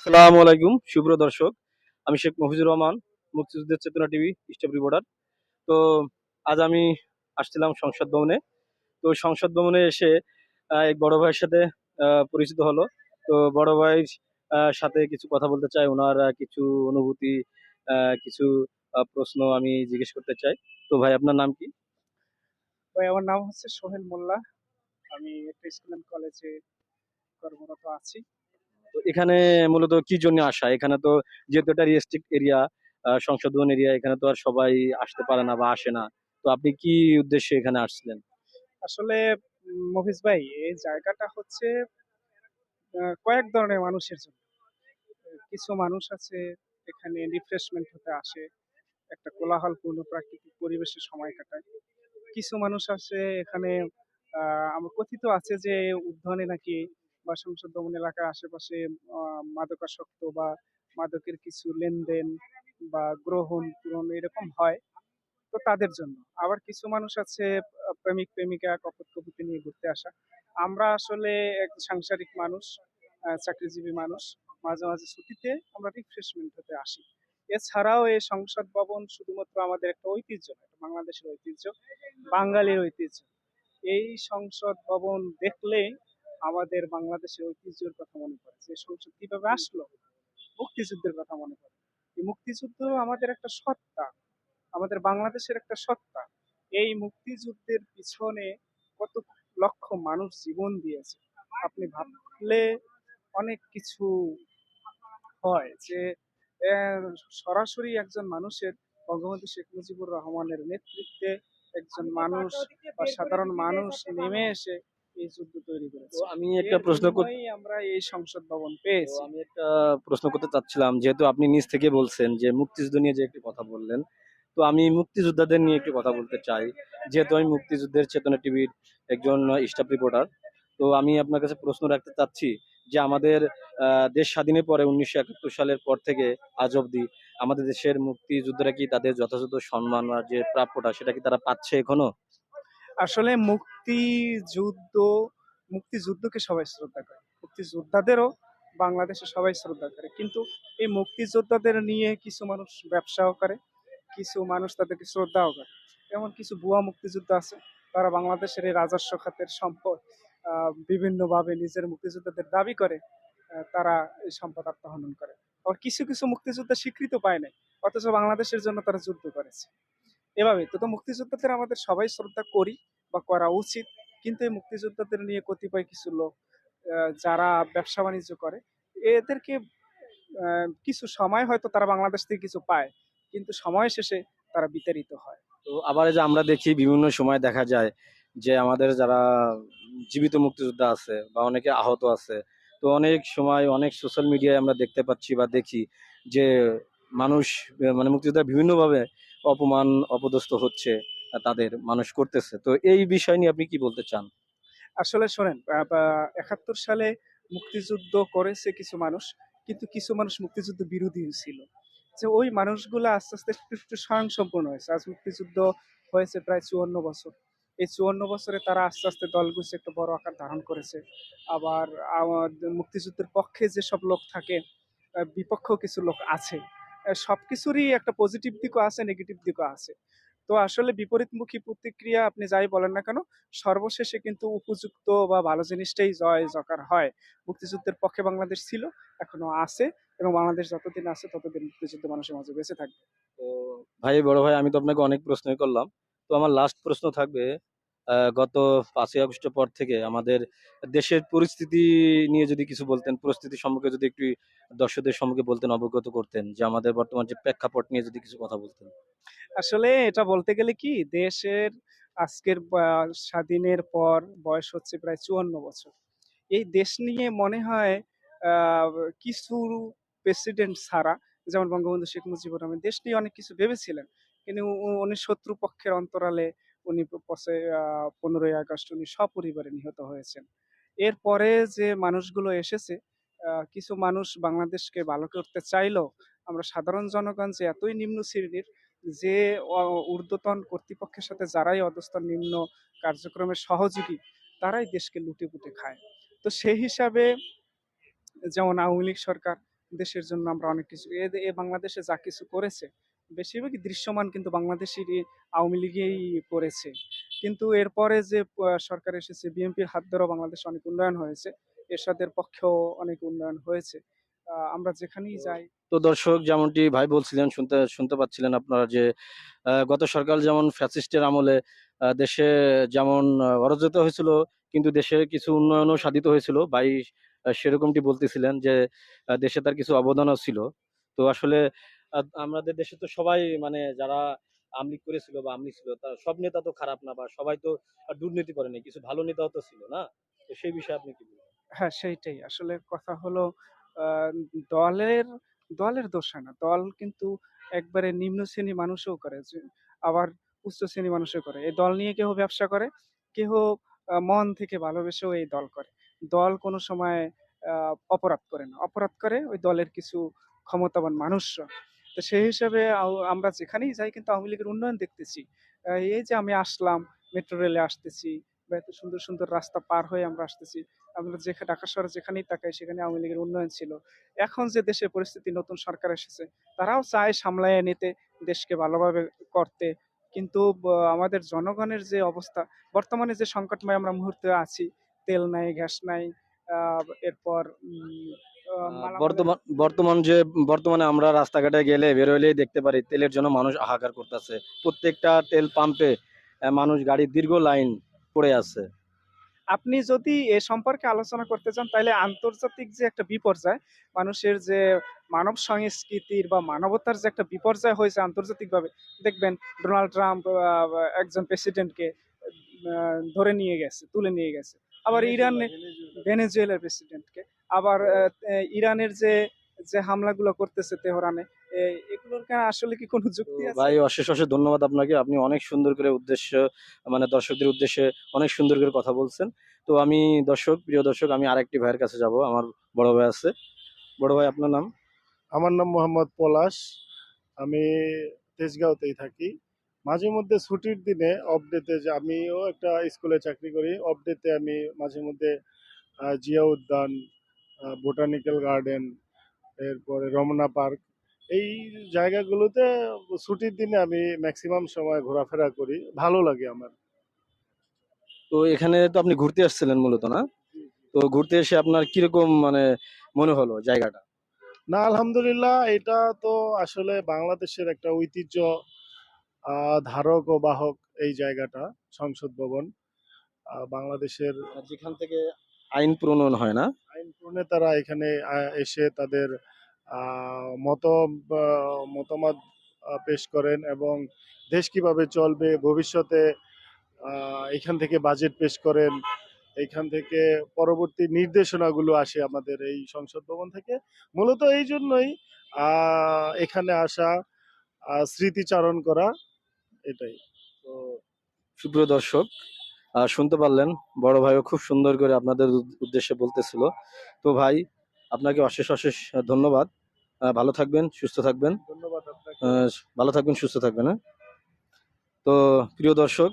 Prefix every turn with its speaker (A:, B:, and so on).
A: আসসালামু আলাইকুম সুপ্রিয় দর্শক। আমি শেখ মফিজুর রহমান, মুক্তিযুদ্ধের চেতনা টিভি স্টাফ রিপোর্টার। তো আজ আমি আসছিলাম সংসদ ভবনে। তো সংসদ ভবনে এসে এক বড় ভাইয়ের সাথে পরিচিত হলো। তো বড় ভাইয়ের সাথে কিছু কথা বলতে চাই, ওনার কিছু অনুভূতি, কিছু প্রশ্ন আমি জিজ্ঞেস করতে চাই। তো ভাই, আপনার নাম কি?
B: ভাই আমার নাম হচ্ছে সোহেল মোল্লা। আমি একটা স্কুল অ্যান্ড কলেজে কর্মরত আছি।
A: তো এখানে মূলত কি জন্য আসা? এখানে তো যেহেতু এটা রেস্ট্রিক্ট এরিয়া, সংশোধন এরিয়া, এখানে তো আর সবাই আসতে পারে না বা আসে না। তো আপনি কি উদ্দেশ্যে এখানে আসছিলেন?
B: আসলে মফিজ ভাই, এই জায়গাটা হচ্ছে কয়েক ধরনের মানুষের জন্য। কিছু মানুষ আছে এখানে রিফ্রেশমেন্ট হতে আসে, একটা কোলাহলপূর্ণ প্রাকৃতিক পরিবেশে সময় কাটায়। কিছু মানুষ আছে এখানে, আমার কথিত আছে যে উদ্যানে নাকি বা সংসদ ভবন এলাকার আশেপাশে মাদকাসক্ত বা মাদকের কিছু লেনদেন বা গ্রহণ পূরণ এরকম হয়। তো তাদের জন্য আবার কিছু মানুষ আছে প্রেমিক প্রেমিকা কপট কপুতে নিয়ে ঘুরতে আসা। আমরা আসলে এক সাংসারিক মানুষ, চাকরিজীবী মানুষ, মাঝে মাঝে ছুটিতে আমরা রিফ্রেশমেন্ট হতে আসি। এছাড়াও এই সংসদ ভবন শুধুমাত্র আমাদের একটা ঐতিহ্য না, এটা বাংলাদেশের ঐতিহ্য, বাঙালির ঐতিহ্য। এই সংসদ ভবন দেখলেই আমাদের বাংলাদেশের ঐতিহ্যের কথা মনে পড়ে, যে সংসদ কিভাবে আসলো, মুক্তিযুদ্ধের কথা মনে পড়ে। এই মুক্তিযুদ্ধ আমাদের একটা সত্তা, আমাদের বাংলাদেশের একটা সত্তা। এই মুক্তিযুদ্ধের পিছনে কত লক্ষ মানুষ জীবন দিয়েছে, আপনি ভাবলে অনেক কিছু হয় যে আহ, সরাসরি একজন মানুষের, বঙ্গবন্ধু শেখ মুজিবুর রহমানের নেতৃত্বে একজন মানুষ বা সাধারণ মানুষ নেমে এসে এই যুদ্ধ তৈরি
A: তো
B: করেছে।
A: আমি একটা
B: এর
A: প্রশ্ন
B: বিনিময়েই আমরা এই সংসদ ভবন
A: তো
B: পেয়েছি।
A: আমি একটা প্রশ্ন করতে চাচ্ছিলাম, যেহেতু আপনি নিজ থেকে বলছেন যে মুক্তিযুদ্ধ নিয়ে যে একটি কথা বললেন। তো আমি মুক্তিযোদ্ধাদের নিয়ে একটু কথা বলতে চাই, যেহেতু আমি মুক্তিযুদ্ধের চেতনা টিভির একজন স্টাফ রিপোর্টার। তো আমি আপনার কাছে প্রশ্ন রাখতে চাচ্ছি যে আমাদের দেশ স্বাধীনের পরে 1971 সালের পর থেকে আজ অবধি আমাদের দেশের মুক্তিযোদ্ধারা কি তাদের যথাযথ সম্মান বা যে প্রাপ্যটা সেটা কি তারা পাচ্ছে এখনো?
B: আসলে মুক্তিযুদ্ধ, মুক্তিযুদ্ধকে সবাই শ্রদ্ধা করে, মুক্তিযোদ্ধাদেরও বাংলাদেশে সবাই শ্রদ্ধা করে, কিন্তু এই মুক্তিযোদ্ধাদের নিয়ে কিছু মানুষ ব্যবসাও করে, কিছু মানুষ তাদেরকে শ্রদ্ধাও করে। এমন কিছু ভুয়া মুক্তিযুদ্ধ আছে, তারা বাংলাদেশের এই রাজস্ব খাতের সম্পদ বিভিন্নভাবে নিজের মুক্তিযোদ্ধাদের দাবি করে, তারা এই সম্পদ আত্মহনন করে। আবার কিছু কিছু মুক্তিযোদ্ধা স্বীকৃত পায় নাই, অথচ বাংলাদেশের জন্য তারা যুদ্ধ করেছে। এভাবে তো তো মুক্তিযোদ্ধাদের আমাদের সবাই শ্রদ্ধা করি বা করা উচিত। কিন্তু এই মুক্তিযোদ্ধাদের নিয়ে কতিপয় কিছু লোক যারা ব্যবসা বাণিজ্য করে, এদেরকে কিছু সময় হয়তো তারা বাংলাদেশ থেকে কিছু পায়, কিন্তু সময় শেষে তারা বিতাড়িত হয়।
A: তো আবার এই যে আমরা দেখি বিভিন্ন সময় দেখা যায় যে আমাদের যারা জীবিত মুক্তিযোদ্ধা আছে বা অনেকে আহত আছে। তো অনেক সময় অনেক সোশ্যাল মিডিয়ায় আমরা দেখতে পাচ্ছি বা দেখি যে মানুষ মানে মুক্তিযোদ্ধা বিভিন্নভাবে অপমান অপদস্থ হচ্ছে, তাদের মানুষ করতেছে। তো এই বিষয় নিয়ে আপনি কি বলতে চান?
B: আসলে শোনেন, 71 সালে মুক্তিযুদ্ধ করেছে কিছু মানুষ, কিন্তু কিছু মানুষ মুক্তিযুদ্ধ বিরোধী ছিল। যে ওই মানুষগুলো আস্তে আস্তে একটু একটু স্বয়ংসম্পূর্ণ হয়েছে। আজ মুক্তিযুদ্ধ হয়েছে প্রায় 54 বছর। এই 54 বছরে তারা আস্তে আস্তে দল গুছিয়ে একটা বড় আকার ধারণ করেছে। আবার আমাদের মুক্তিযুদ্ধের পক্ষে যেসব লোক থাকে, বিপক্ষেও কিছু লোক আছে। সবকিছুরই একটা পজিটিভ দিকও আছে, নেগেটিভ দিকও আছে। তো আসলে বিপরীতমুখী প্রতিক্রিয়া আপনি যাই বলেন না কেন, সর্বশেষে কিন্তু উপযুক্ত বা ভালো জিনিসটাই জয় জকার হয়। মুক্তিযুদ্ধের পক্ষে বাংলাদেশ ছিল, এখনো আছে, এবং বাংলাদেশ যতদিন আছে ততদিন মুক্তিযুদ্ধ মানুষের মাঝে বেঁচে থাকবে।
A: তো ভাই, বড় ভাই, আমি তো আপনাকে অনেক প্রশ্নই করলাম। তো আমার লাস্ট প্রশ্ন থাকবে, গত 5ই আগস্টের পর থেকে আমাদের দেশের পরিস্থিতি নিয়ে যদি কিছু বলতেন, পরিস্থিতি সম্পর্কে যদি একটু দর্শকদের সম্মুখে বলতেন, অবগত করতেন, যে আমাদের বর্তমান যে প্রেক্ষাপট নিয়ে যদি কিছু কথা বলতেন।
B: আসলে এটা বলতে গেলে কি, দেশের আজকের স্বাধীনের পর বয়স হচ্ছে প্রায় 54 বছর। এই দেশ নিয়ে মনে হয় আহ, কিছু প্রেসিডেন্ট ছাড়া, যেমন বঙ্গবন্ধু শেখ মুজিবুর রহমান দেশ নিয়ে অনেক কিছু ভেবেছিলেন, কিন্তু উনি শত্রুপক্ষের অন্তরালে উনি 15ই আগস্ট উনি সপরিবারে নিহত হয়েছেন। এরপরে যে মানুষগুলো এসেছে, কিছু মানুষ বাংলাদেশকে ভালো করতে চাইলেও আমরা সাধারণ জনগণ যে এতই নিম্ন শ্রেণীর, যে ঊর্ধ্বতন কর্তৃপক্ষের সাথে যারাই অধস্তন নিম্ন কার্যক্রমের সহযোগী, তারাই দেশকে লুটে পুটে খায়। তো সেই হিসাবে যেমন আওয়ামী লীগ সরকার, দেশের জন্য আমরা অনেক কিছু এ বাংলাদেশে যা কিছু করেছে বেশিরভাগই দৃশ্যমান কিন্তু বাংলাদেশেরই আওয়ামী লীগই করেছে। কিন্তু এরপরে যে সরকার এসেছে বিএনপির হাত ধরেও বাংলাদেশে অনেক উন্নয়ন হয়েছে। এরশাদের পক্ষেও অনেক উন্নয়ন হয়েছে। আমরা যেখানেই যাই
A: তো দর্শক, যেমনটি ভাই বলছিলেন, শুনতে শুনতে পাচ্ছিলেন আপনারা যে গত সরকার যেমন ফ্যাসিস্টের আমলে দেশে যেমন অরাজকতা হয়েছিল, কিন্তু দেশে কিছু উন্নয়নও সাধিত হয়েছিল। ভাই সেরকমটি বলতেছিলেন যে দেশে তার কিছু অবদানও ছিল। তো আসলে আমাদের দেশে তো সবাই মানে যারা আমলিগ করেছিল বা আমলি ছিল, তার সব নেতা তো খারাপ না, বা সবাই তো দুর্নীতি করেনি, কিছু ভালো নেতাও তো ছিল না। তো সেই বিষয়ে আপনি কি বলবেন?
B: হ্যাঁ, সেইটাই। আসলে কথা হলো আ দলের দলের দোষ হয় না। দল কিন্তু একবারে নিম্ন শ্রেণীর মানুষও করে। আবার উচ্চ শ্রেণীর মানুষও করে। এই দল নিয়ে কেহ ব্যবসা করে, কেহ মন থেকে ভালোবেসেও এই দল করে। দল কোনো সময় আ অপরাধ করে না। অপরাধ করে ওই দলের কিছু ক্ষমতাবান মানুষরা। তো সেই হিসাবে আমরা যেখানেই যাই কিন্তু আওয়ামী লীগের উন্নয়ন দেখতেছি। এই যে আমি আসলাম, মেট্রো রেলে আসতেছি বা এত সুন্দর, সুন্দর রাস্তা পার হয়ে আমরা আসতেছি। আমরা ঢাকা শহরে যেখানেই তাকাই সেখানে আওয়ামী লীগের উন্নয়ন ছিল। এখন যে দেশের পরিস্থিতি, নতুন সরকার এসেছে, তারাও চায় সামলাইয়া নিতে, দেশকে ভালোভাবে করতে। কিন্তু আমাদের জনগণের যে অবস্থা, বর্তমানে যে সংকটময় আমরা মুহূর্তে আছি, তেল নাই, গ্যাস নাই, এরপর মালামালের
A: বর্তমান বর্তমান যে বর্তমানে আমরা রাস্তাঘাটে গেলে বেরোলেই দেখতে পারি তেলের জন্য মানুষ হাহাকার করতেছে। প্রত্যেকটা তেল পাম্পে মানুষ, গাড়ির দীর্ঘ লাইন পড়ে আছে।
B: আপনি যদি এ সম্পর্কে আলোচনা করতে চান তাহলে আন্তর্জাতিক যে একটা বিপর্যয়, মানুষের যে মানব সংস্কৃতির বা মানবতার যে একটা বিপর্যয় হয়েছে আন্তর্জাতিকভাবে, দেখবেন ডোনাল্ড ট্রাম্প একজন প্রেসিডেন্টকে ধরে নিয়ে গেছে, তুলে নিয়ে গেছে। আবার ভেনেজুয়েলার প্রেসিডেন্টকে, আবার ইরানের যে যে হামলাগুলো করতেছে তেহরানে, এগুলোর আসলে কি কোনো
A: তো
B: যুক্তি আছে?
A: ভাই, অশেষ অশেষ ধন্যবাদ আপনাকে। আপনি অনেক সুন্দর করে উদ্দেশ্য, মানে দর্শকদের উদ্দেশ্যে অনেক সুন্দর করে কথা বলছেন। তো আমি প্রিয় দর্শক, আমি আরেকটি ভাইয়ের কাছে যাব। আমার বড় ভাই আছে। বড় ভাই, আপনার নাম?
C: আমার নাম মোহাম্মদ পলাশ। আমি তেজগাঁওতেই থাকি। মাঝে মধ্যে ছুটির দিনে অফ ডেতে, যে আমিও একটা স্কুলে চাকরি করি, অফ ডেতে আমি মাঝে মধ্যে জিয়া উদ্যান, বোটানিক্যাল গার্ডেন, এরপরে রমনা পার্ক, এই জায়গাগুলোতে ছুটির দিনে আমি ম্যাক্সিমাম সময় ঘোরাফেরা করি। ভালো লাগে আমার।
A: তো এখানে তো আপনি ঘুরতে আসছিলেন মূলত, না? তো ঘুরতে এসে আপনার কিরকম মানে মনে হলো জায়গাটা?
C: না, আলহামদুলিল্লাহ, এটা তো আসলে বাংলাদেশের একটা ঐতিহ্য ধারক ও বাহক এই জায়গাটা, সংসদ ভবন। বাংলাদেশের
A: যেখান থেকে আইন প্রণয়ন হয়, না?
C: আইন প্রণেতারা এখানে এসে তাদের মতামত পেশ করেন, এবং দেশ কিভাবে চলবে ভবিষ্যতে, এখান থেকে বাজেট পেশ করেন। এইখান থেকে পরবর্তী নির্দেশনাগুলো আসে আমাদের এই সংসদ ভবন থেকে। মূলত এই জন্যই এখানে আসা, স্মৃতিচারণ করা, এটাই।
A: তো সুপ্রিয় দর্শক, শুনতে পারলেন, বড় ভাইও খুব সুন্দর করে আপনাদের উদ্দেশ্যে বলতেছিল। তো ভাই, আপনাকে অশেষ অশেষ ধন্যবাদ। ভালো থাকবেন, সুস্থ থাকবেন।
C: ধন্যবাদ আপনাকে।
A: আহ, ভালো থাকবেন, সুস্থ থাকবেন, হ্যাঁ? তো প্রিয় দর্শক,